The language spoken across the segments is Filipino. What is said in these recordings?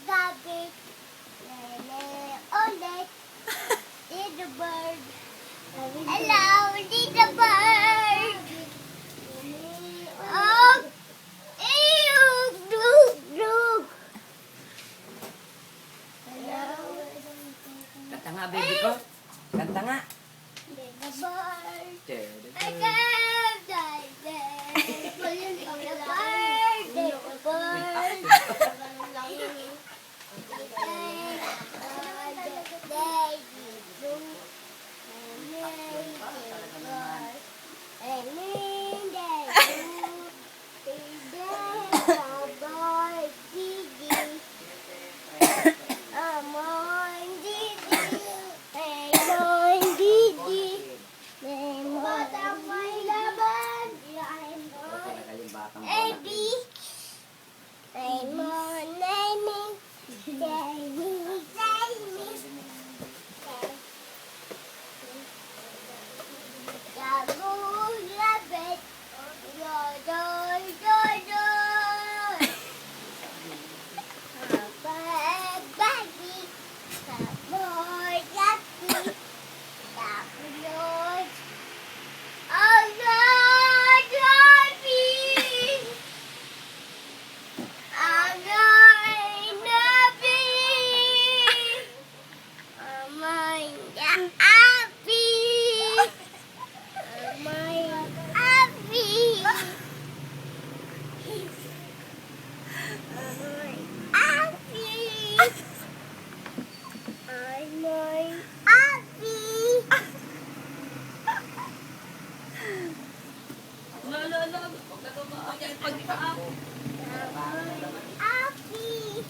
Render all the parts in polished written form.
Gabit. Ulit. Little bird. Hello, little bird. Oh, ew, dug. Hello. Kanta nga, baby ko. Kanta nga. Little bird. There, I can't die there. Little bird, little bird. Batang A, B, Raymond, Lenny, Jamie, Yabu, Rabbit, Yodo, Yodo, Baggy, Boy, Yucky, Lord, oh Lord, Happy.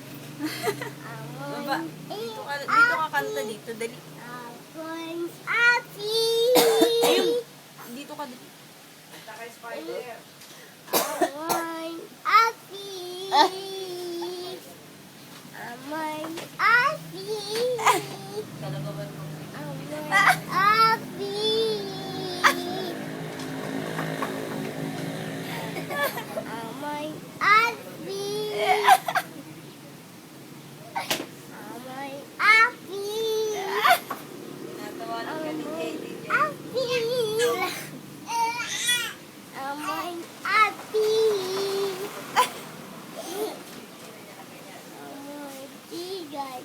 Baba, dito ka kanta dito, dali. Ayun, dito ka dali. Natawanan ka ni JJ. Guys.